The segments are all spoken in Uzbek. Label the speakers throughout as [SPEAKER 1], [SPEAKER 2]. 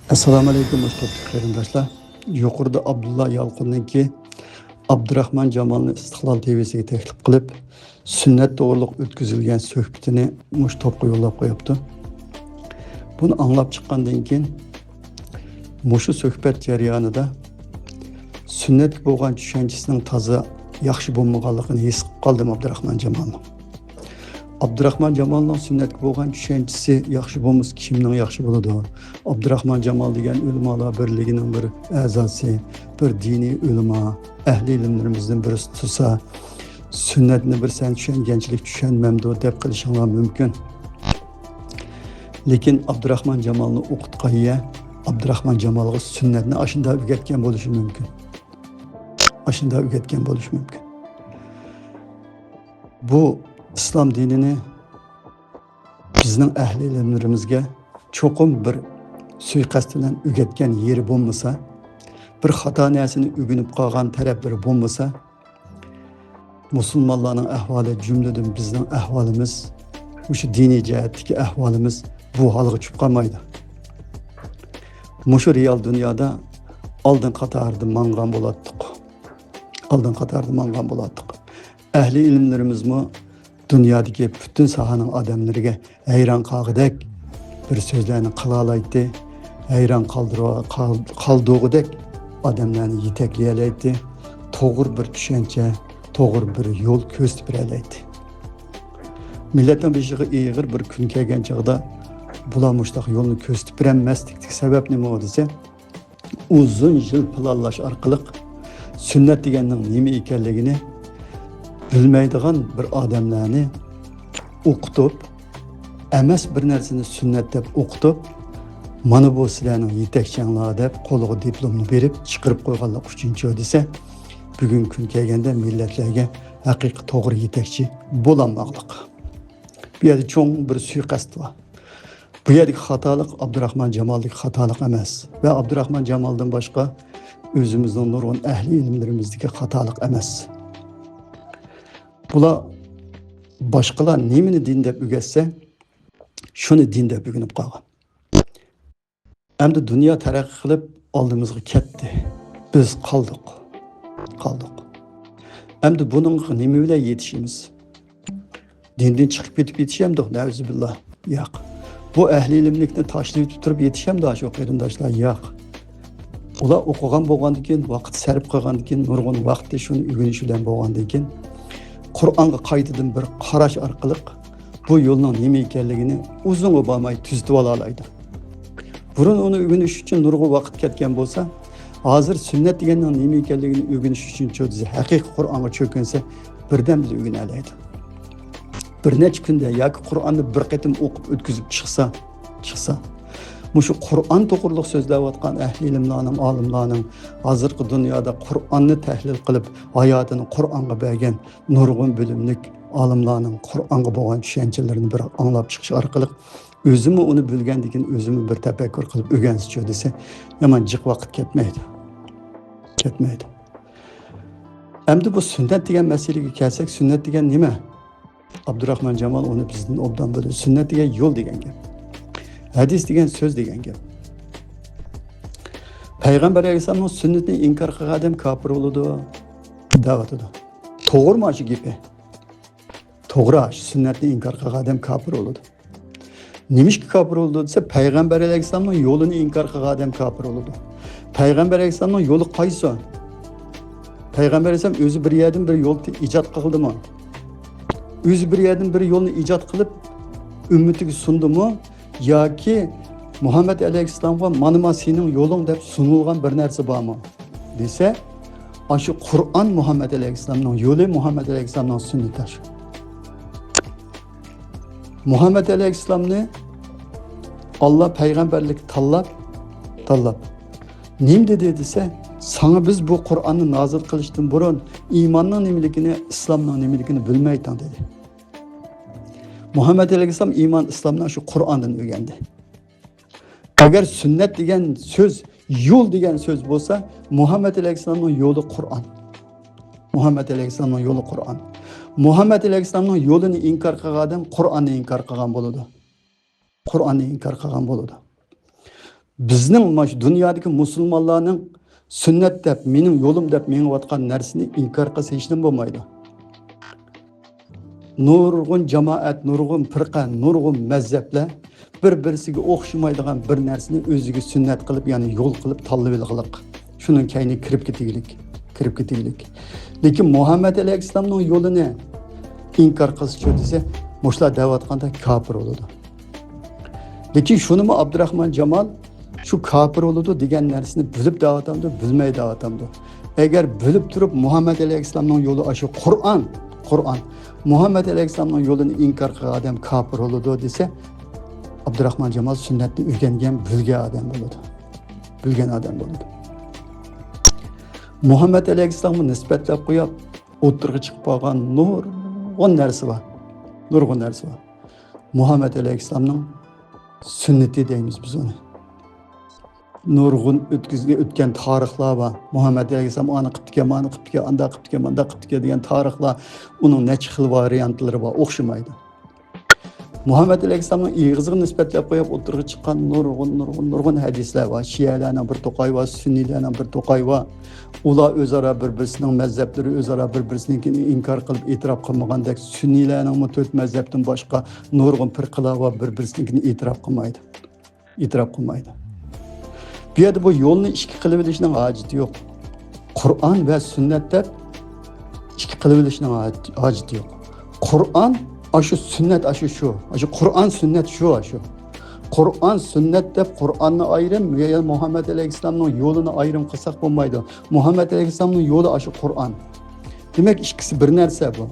[SPEAKER 1] Assalomu alaykum mushtarak qarindoshlar. Yuqorida Abdullah Yalqinninki Abdurahmon Jamolni Istiqlol TV'siga taklif qilib, sunnat to'g'riliq o'tkazilgan suhbatini mush topga yo'llab qo'yibdi. Buni anglab chiqqandan keyin mushu suhbat jarayonida sunnatga bo'lgan tushunchasining toza yaxshi bo'lmaganligini his qilib qoldim Abdurahmon Jamolning. Abdurahmon Jamolning sunnatga bo'lgan tushunchasi yaxshi bo'lmasa kimning yaxshi bo'ladi? Abdurahmon Jamol degan ulamolar birligining bir a'zosi, bir diniy ulamo, ahli ilmlarimizdan birisi tursa, sunnatni bir sen tushunganchilik tushunmamdi deb qilishinglar mumkin. Lekin Abdurahmon Jamolni o'qitqaniga Abdurahmon Jamolga sunnatni ashunda o'rgatgan bo'lishi mumkin. Ashunda o'rgatgan bo'lishi mumkin. Bu İslam dinini bizning ahli ilmlarimizga cho'qim bir suiqasd bilan o'rgatgan yeri bo'lmasa, bir xato narsani o'rganib qolgan taraflari bo'lmasa, musulmonlarning ahvoli jumladan bizning ahvolimiz, o'sha diniy jihatdagi ahvolimiz bu holga tushib qolmaydi. Mushu real dunyoda oldin qatorda mangan bo'lardik. Oldin qatorda mangan bo'lardik. Ahli ilmlarimizmi dünyadaki bütün sahanın adamlarına hayran qalgıdak bir sözlerini qılalaydı, hayran qaldığıdak adamlarını yetekleyeleydi, toğır bir düşünce, toğır bir yol göstereleydi. Milletin beşiği iğir bir gün kelgen çağda bulamışdak yolunu gösteremezdik. Sebep ne mi dese, uzun yıl planlaş arkalık sünnet degenin nemi ekenligini bilmeydiğin bir adamlarını okutup, emes bir narsani sünnet deb okutup, mana bu sizlarning yetakchilar deb qo'liga diplomni berib chiqarib qo'yganlar uchinchi desa, bugun kun kelganda millatlarga haqiqiy to'g'ri yetakchi bo'lolmaqliq. Bu yerda cho'ng bir suiqasd bor. Bu yerdagi xatolik Abdurahmon Jamoldek xatolik emas va Abdurahmon Jamoldan boshqa o'zimizning nurg'un ahli ilmlarimizdagi xatolik emas. Bular boshqalar nimani din deb o'rgatsa, shuni din deb o'rganib qolgan. Endi dunyo taraqqiy qilib oldimizga ketdi. Biz qoldik. Endi buning nima bilan yetishimiz? Dindan chiqib ketib yetishamdik, nauzubillah. Yo'q. Bu ahli ilmlikni tashlab turib yetishamdi shu qarindoshlar, yo'q. Ular o'qigan bo'lgandan keyin, vaqt sarf qilgandan keyin, nurg'un vaqtda shuni o'rganish bilan bo'lgandan keyin Qur'onga qaytadan bir qarash orqali bu yo'lning nima ekanligini uzun bo'lmay tuzitib olaydi. Burun uni o'rganish uchun nurg'un vaqt ketgan bo'lsa, hozir sunnat deganning nima ekanligini o'rganish uchun cho'zish, haqiqiy Qur'onga cho'kinsa, birdan biz o'rgana oladi. Bir necha kunda yoki Qur'onni bir qatim o'qib o'tkazib chiqsa, mushu Qur'on to'g'riliq so'zlayotgan ahli ilmlarning, olimlarning hozirgi dunyoda Qur'onni tahlil qilib, hayotini Qur'onga bergan nurg'un bilimlik olimlarning Qur'onga bo'lgan tushunchalarini bir anglab chiqish orqali o'zimni uni bilgandan keyin o'zimni bir tafakkur qilib o'rganishchi desa, yomon jiq vaqt ketmaydi. Endi bu sunnat degan masalaga kelsak, sunnat degan nima? Abdurahmon Jamol uni bizdan obdan biladi. Sunnat degan yo'l degan gap. Hadis degan so'z degan gap. Payg'ambar alayhisolamning sunnatini inkor qilgan odam kofir bo'ladi, da'vatida. To'g'rimi shu gapi? To'g'ri, sunnatni inkor qilgan odam kofir bo'ladi. Nimishki kofir bo'ladi desa, Payg'ambar alayhisolamning yo'lini inkor qilgan odam kofir bo'ladi. Payg'ambar alayhisolamning yo'li qaysi? Payg'ambar alayhisolam o'zi bir yerdan bir yo'l ijod qildimi? O'zi bir yerdan bir yo'lni ijod qilib ummatiga sundimi? Yoki Muhammed Aleyhisselam'a manıma senin yolun deb sunulgan bir narsa bormi desa, shu Qur'on Muhammed Aleyhisselam'ning yo'li, Muhammed Aleyhisselam'ning sunnati. Muhammed Aleyhisselam'ni Allah payg'ambarlik tanlab nim dedi desa, sana biz bu Qur'onni nozil qilishdan burun iymonning nimaligini, islomning nimaligini bilmaysan dedi. Muhammed Aleyhisselam iman İslam'dan şu Kur'an'dan öğrendi. Eğer sünnet degan söz, yo'l degan söz bo'lsa, Muhammed Aleyhisselam'ın yolu Kur'an. Muhammed Aleyhisselam'ın yolu Kur'an. Muhammed Aleyhisselam'ın yolunu inkar qilgan, Qur'onni inkar qilgan bo'ladi. Bizning mana shu dunyodagi musulmonlarning sunnat deb, mening yo'lim deb mengayotgan narsani inkor qilsa hech nima bo'lmaydi. Nurg'un jamoat, nurg'un firqa, nurg'un mazhablar bir-birisiga o'xshamaydigan bir narsani o'ziga sunnat qilib, ya'ni yo'l qilib tanlab olganlik. Shuning kayni kirib ketaylik. Lekin Muhammad alayhissalomning yo'lini inkor qilsa desa, mushlar da'vatganda kafir bo'ladi. Lekin shunimi Abdurahmon Jamol shu kafir bo'ladi degan narsani bilib da'vatamdi, bilmay da'vatamdi. Agar bilib turib Muhammad alayhissalomning yo'li shu Qur'on, Muhammad alayhissalomning yo'lini inkor qilgan odam kafir bo'ladi desa, Abdurahmon Jamol sunnatni o'rgangan, bilgan odam bo'ladi. Muhammad alayhissalomga nisbatlab qo'yib, o'tirg'i chiqib qolgan nurg'un narsa bor. Muhammad alayhissalomning sunnati deymiz biz uni. Nurg'un o'tgan tarixlar bor. Muhammad alayhissalom ani qilib anda qilib degan tarixlar, uning necha xil variantlari bor, o'xshamaydi. Muhammad alayhissalomning ig'izga nisbatlab qo'yib o'tirg'i chiqqan nurg'un hadislar bor. Shiyalarning bir to'qay bor, sunniylarning bir to'qay bor. Ular o'zaro bir-birisining mazhablari o'zaro bir-birisinikini inkor qilib e'tirof qilmagandek, sunniylarning to'rt mazhabdan boshqa nurg'un firqalar bor, bir-birisinikini e'tirof qilmaydi. Bu yerda bu yo'lni ikki qilib olishning hojati yo'q. Qur'on va sunnatda ikki qilib olishning hojati yo'q. Qur'on shu sunnat shu. Qur'on sunnat shu. Qur'on sunnat deb Qur'onni ayrim, Muhammad alayhissalomning yo'lini ayrim qilsak bo'lmaydi. Muhammad alayhissalomning yo'li shu Qur'on. Demak, ikkisi bir narsa bu.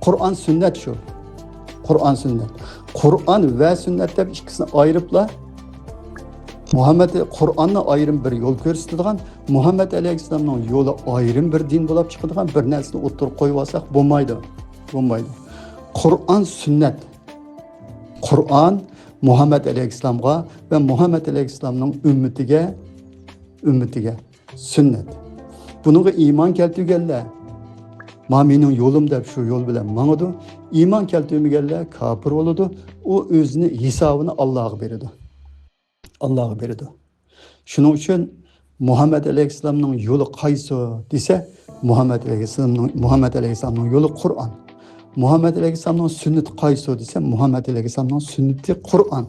[SPEAKER 1] Qur'on sunnat shu. Qur'on va sunnat deb ikkisini ayiriblar. Muhammad Qur'onni ayrim bir yo'l ko'rsatadigan, Muhammad alayhissalomning yo'li ayrim bir din bo'lib chiqadigan bir narsani o'tirib qo'yib olsak bo'lmaydi. Qur'on sunnat. Qur'on Muhammad alayhissalomga va Muhammad alayhissalomning ummatiga sunnat. Bunga iymon keltirganlar, mening yo'lim deb shu yo'l bilan mangadi. Iymon keltirmaganlar kafir bo'ladi. U o'zini hisobini Allohga beradi. Shuning uchun Muhammad alayhissalomning yo'li qaysi desa, Muhammad alayhissalomning yo'li Qur'on. Muhammad alayhissalomning sunnati qaysi desa, Muhammad alayhissalomning sunnati Qur'on.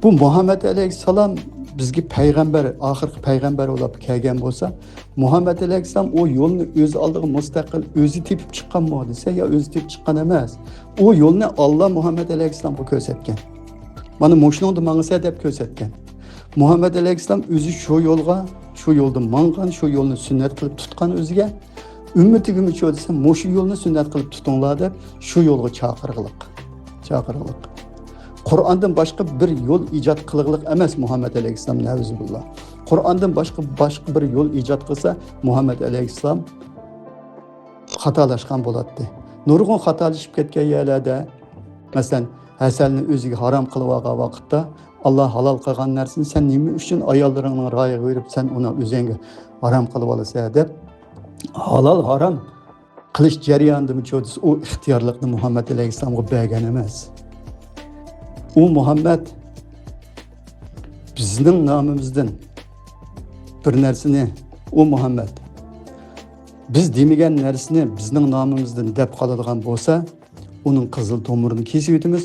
[SPEAKER 1] Bu Muhammad alayhissalom bizga payg'ambar, oxirgi payg'ambar bo'lib kelgan bo'lsa, Muhammad alayhissalom o yo'lni o'z oldiga mustaqil o'zi tepib chiqqanmi desa, yo o'zi tepib chiqqan emas. O yo'lni Alloh Muhammad alayhissalomga ko'rsatgan. Mana mo'shningda mangsa deb ko'rsatgan. Muhammad alayhissalom o'zi shu yo'lda mangan, shu yo'lni sunnat qilib tutgan o'ziga. Ümmetiga desa, shu yo'lni sunnat qilib tutinglar deb shu yo'lga chaqirg'iliq. Qur'ondan boshqa bir yo'l ijod qilg'iliq emas Muhammad alayhissalom navzulloh. Qur'ondan boshqa bir yo'l ijod qilsa Muhammad alayhissalom xatolashgan bo'ladi. Nurg'un xatolashib ketgan yerlarda, masalan, hasalni o'ziga harom qilib olgan vaqtda Alloh halol qilgan narsani sen nima uchun ayollaringning ra'yiga berib sen uni o'zingga harom qilib olasan deb halol harom qilish jarayonida u ixtiyorlikni Muhammad alayhissalomga bergan emas. U Muhammad bizning nomimizdan bir narsani, u Muhammad biz demagan narsani bizning nomimizdan deb qoladigan bo'lsa, uning qizil tomirini kesib o'tamiz.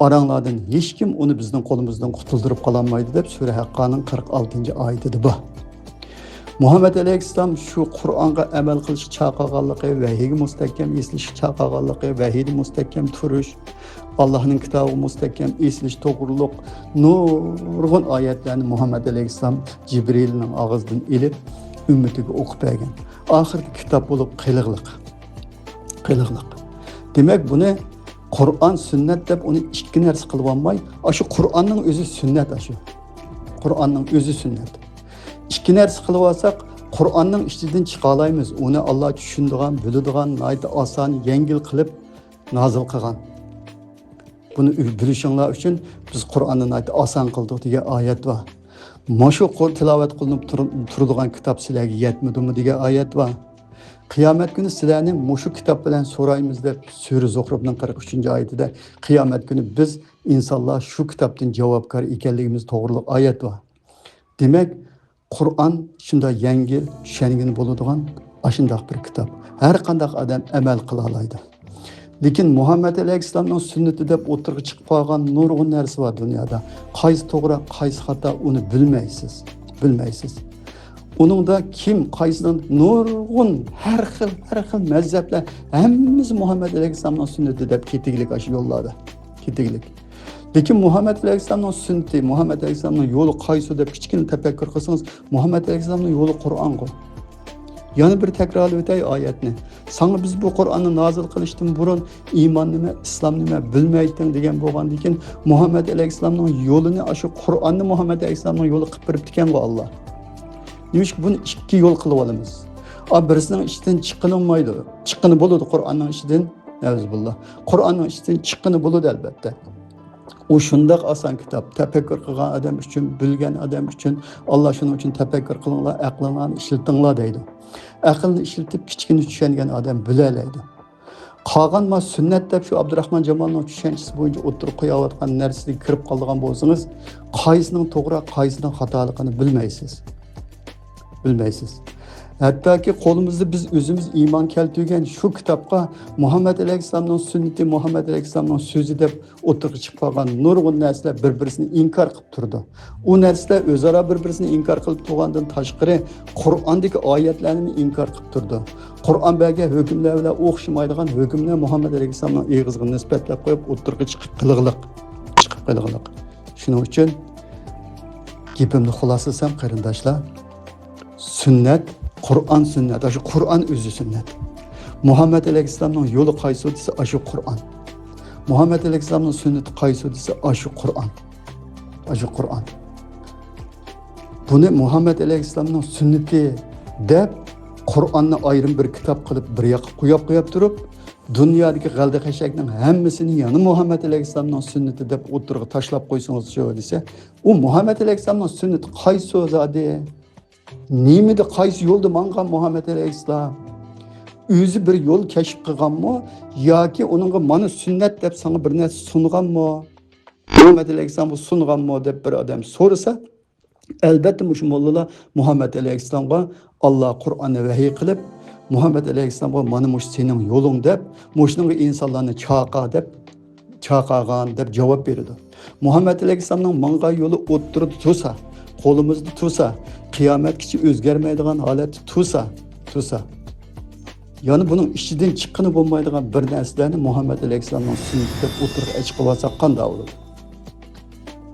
[SPEAKER 1] Aranglardan hech kim uni bizning qo'limizdan qutuldirib qololmaydi deb Sura Haqqoning 46-oyatida bu. Muhammad alayhissalom shu Qur'onga amal qilish chaqirganligi, vahiy mustahkam eslish chaqirganligi, vahiyda mustahkam turish, Allohning kitobi mustahkam eslish, to'g'riliq, nurg'un oyatlarni Muhammad alayhissalom Jibrilning og'zidan elib ummatiga o'qib bergan. Oxirgi kitob bo'lib qiliqliq. Demak, buni Qur'on sunnat deb uni ikki narsa qilib olmay, shu Qur'onning o'zi sunnat sunnat. İki narsa qilib olsak, Qur'onning ichidan chiqa olamiz. Uni Alloh tushundigan, biladigan, oson, yengil qilib nozil qilgan. Buni bilishinglar uchun biz Qur'onni oson qildik degan oyat bor. Mashu tilovat qilinib turadigan kitob sizlarga yetmadimi degan oyat bor. Qiyomat kuni sizlarni mushu kitob bilan so'raymiz deb Sura Zuhrufning 43-oyatida qiyomat kuni biz insonlar shu kitobdan javobgar ekanligimiz to'g'riliq oyat bor. Demak, Qur'on shunday yengil, tushungani bo'ladigan ashundoq bir kitob. Har qanday odam amal qila oladi. Lekin Muhammad alayhissalomning sunnati deb o'tirib chiqib qolgan nurg'un narsa bor dunyoda. Qaysi to'g'ri, qaysi xato uni bilmaysiz. Bilmaysiz. Uningda kim qaysidan nurg'un har xil mazhablar hammasi Muhammad alayhissalomning sunnati deb ketiglik ash yo'llarda. Ketiglik. Lekin Muhammad alayhissalomning sunnati, Muhammad alayhissalomning yo'li qaysi deb kichkina tafakkur qilsangiz, Muhammad alayhissalomning yo'li Qur'on-ku. Yana bir takrorlab o'tay oyatni. Sana biz bu Qur'onni nozil qilishdan burun iymon nima, islom nima bilmayding degan bo'lgandan keyin Muhammad alayhissalomning yo'lini, shu Qur'onni Muhammad alayhissalomning yo'li qilib beribdi ekan-ku Alloh. Demak, buni ikki yo'l qilib olamiz. Birisining ichidan chiqilmaydi. Chiqqani bo'ladi Qur'onning ichidan. Nazbillah. Qur'onning ichidan chiqqani bo'ladi albatta. O shundoq oson kitob. Tafakkur qilgan odam uchun, bilgan odam uchun Alloh shuning uchun tafakkur qilinglar, aqlinglarni ishlatinglar deydi. Aqlni ishlatib kichkina tushungan odam bilalaydi. Qolgan ma sunnat deb shu Abdurahmon Jamolning tushunchasi bo'yicha o'tirib qo'yayotgan narsaga kirib qolgan bo'lsangiz, qaysining to'g'ri, qaysining xatoligini bilmaysiz. Bilmaysiz. Hattoki qo'limizda biz o'zimiz iymon keltirgan shu kitobga Muhammad alayhissalomning sunnati, Muhammad alayhissalomning so'zi deb o'tirib chiqib qolgan nurg'un narsalar bir-birini inkor qilib turdi. U narsalar o'zaro bir-birini inkor qilib turgandan tashqari Qur'ondagi oyatlarni inkor qilib turdi. Qur'on bergan hukmlar bilan o'xshamaydigan hukmlar Muhammad alayhissalomning eg'izga nisbatlab qo'yib o'tirib chiqib qilg'iliq. Shuning uchun gapimni xulosalasam qarindoshlar, sunnat Qur'on sunnat, shu Qur'on o'zi sunnat. Muhammad alayhissalomning yo'li qaysi desa, shu Qur'on. Muhammad alayhissalomning sunnati qaysi desa, shu Qur'on. Shu Qur'on. Buni Muhammad alayhissalomning sunnati deb Qur'onni ayrim bir kitob qilib bir yoqqa qo'yib turib, dunyodagi g'alda qashakning hammasini yana Muhammad alayhissalomning sunnati deb o'tirg'i tashlab qo'ysangiz shu desa, u Muhammad alayhissalomning sunnati qaysi o'zadi? Nimada qaysi yo'lda mangan Muhammad alayhissalom? O'zi bir yo'l kashf qilganmi yoki uningga mana sunnat deb sana bir narsa sunganmi? Muhammad alayhissalom sunganmi deb bir odam so'rasa, albatta shu mollalar Muhammad alayhissalomga Alloh Qur'onni vahiy qilib, Muhammad alayhissalomga mana sening yo'ling deb, shunga insonlarni chaqagan deb javob berdi. Muhammad alayhissalomning mangan yo'li o'ttirib tursa, qo'limizda tursa, qiyomatgacha o'zgarmaydigan holatda tursa. Yani bunun ichidan chiqqani bo'lmaydigan bir narsalarni Muhammad alayhissalomning sunnati deb o'tirib aytib qolsak qanday bo'ladi?